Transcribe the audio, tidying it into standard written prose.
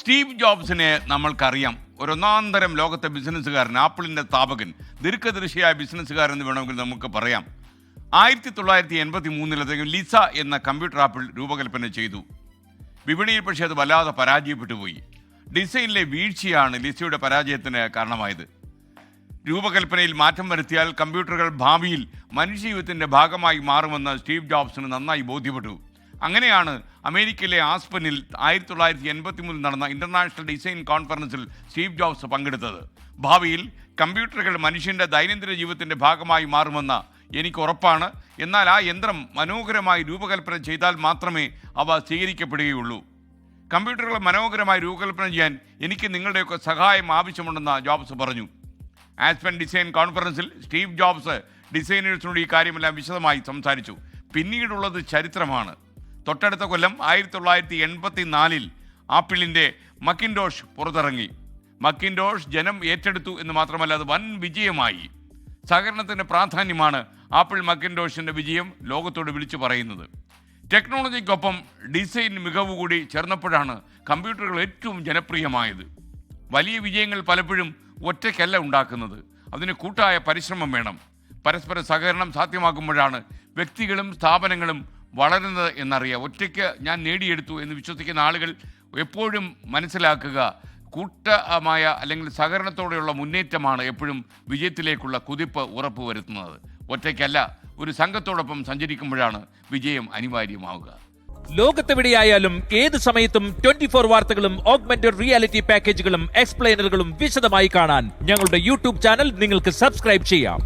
Steve ജോബ്സിനെ നമ്മൾക്കറിയാം. ഒരൊന്നാന്തരം ലോകത്തെ ബിസിനസ്സുകാരൻ, ആപ്പിളിൻ്റെ സ്ഥാപകൻ, ദീർഘദർശിയായ ബിസിനസ്സുകാരൻ എന്ന് വേണമെങ്കിൽ നമുക്ക് പറയാം. 1983 അദ്ദേഹം ലിസ എന്ന കമ്പ്യൂട്ടർ ആപ്പിൾ രൂപകൽപ്പന ചെയ്തു. വിപണിയിൽ പക്ഷേ അത് വല്ലാതെ പരാജയപ്പെട്ടു പോയി. ഡിസൈനിലെ വീഴ്ചയാണ് ലിസയുടെ പരാജയത്തിന് കാരണമായത്. രൂപകൽപ്പനയിൽ മാറ്റം വരുത്തിയാൽ കമ്പ്യൂട്ടറുകൾ ഭാവിയിൽ മനുഷ്യജീവിതത്തിൻ്റെ ഭാഗമായി മാറുമെന്ന് സ്റ്റീവ് ജോബ്സിന് നന്നായി ബോധ്യപ്പെട്ടു. അങ്ങനെയാണ് അമേരിക്കയിലെ ആസ്പനിൽ 1983 നടന്ന ഇൻ്റർനാഷണൽ ഡിസൈൻ കോൺഫറൻസിൽ സ്റ്റീവ് ജോബ്സ് പങ്കെടുത്തത്. ഭാവിയിൽ കമ്പ്യൂട്ടറുകൾ മനുഷ്യൻ്റെ ദൈനംദിന ജീവിതത്തിൻ്റെ ഭാഗമായി മാറുമെന്ന് എനിക്ക് ഉറപ്പാണ്. എന്നാൽ ആ യന്ത്രം മനോഹരമായി രൂപകൽപ്പന ചെയ്താൽ മാത്രമേ അവ സ്വീകരിക്കപ്പെടുകയുള്ളൂ. കമ്പ്യൂട്ടറുകൾ മനോഹരമായി രൂപകൽപ്പന ചെയ്യാൻ എനിക്ക് നിങ്ങളുടെയൊക്കെ സഹായം ആവശ്യമുണ്ടെന്ന് ജോബ്സ് പറഞ്ഞു. ആസ്പെൻ ഡിസൈൻ കോൺഫറൻസിൽ സ്റ്റീവ് ജോബ്സ് ഡിസൈനേഴ്സിനോട് ഈ കാര്യമെല്ലാം വിശദമായി സംസാരിച്ചു. പിന്നീടുള്ളത് ചരിത്രമാണ്. തൊട്ടടുത്ത കൊല്ലം 1984 ആപ്പിളിൻ്റെ മക്കിൻടോഷ് പുറത്തിറങ്ങി. മക്കിൻടോഷ് ജനം ഏറ്റെടുത്തു എന്ന് മാത്രമല്ല, അത് വൻ വിജയമായി. സഹകരണത്തിൻ്റെ പ്രാധാന്യമാണ് ആപ്പിൾ മക്കിൻടോഷിൻ്റെ വിജയം ലോകത്തോട് വിളിച്ചു പറയുന്നത്. ടെക്നോളജിക്കൊപ്പം ഡിസൈൻ മികവ് കൂടി ചേർന്നപ്പോഴാണ് കമ്പ്യൂട്ടറുകൾ ഏറ്റവും ജനപ്രിയമായത്. വലിയ വിജയങ്ങൾ പലപ്പോഴും ഒറ്റയ്ക്കല്ല ഉണ്ടാക്കുന്നത്, അതിന് കൂട്ടായ പരിശ്രമം വേണം. പരസ്പര സഹകരണം സാധ്യമാക്കുമ്പോഴാണ് വ്യക്തികളും സ്ഥാപനങ്ങളും വളരുന്നത് എന്നറിയാം. ഒറ്റയ്ക്ക് ഞാൻ നേടിയെടുത്തു എന്ന് വിശ്വസിക്കുന്ന ആളുകൾ എപ്പോഴും മനസ്സിലാക്കുക, കൂട്ടമായ അല്ലെങ്കിൽ സഹകരണത്തോടെയുള്ള മുന്നേറ്റമാണ് എപ്പോഴും വിജയത്തിലേക്കുള്ള കുതിപ്പ് ഉറപ്പുവരുത്തുന്നത്. ഒറ്റയ്ക്കല്ല, ഒരു സംഘത്തോടൊപ്പം സഞ്ചരിക്കുമ്പോഴാണ് വിജയം അനിവാര്യമാവുക. ലോകത്തെവിടെയായാലും ഏത് സമയത്തും 24 വാർത്തകളും ഓഗ്മെന്റഡ് റിയാലിറ്റി പാക്കേജുകളും എക്സ്പ്ലെയിനറുകളും വിശദമായി കാണാൻ ഞങ്ങളുടെ യൂട്യൂബ് ചാനൽ നിങ്ങൾക്ക് സബ്സ്ക്രൈബ് ചെയ്യാം.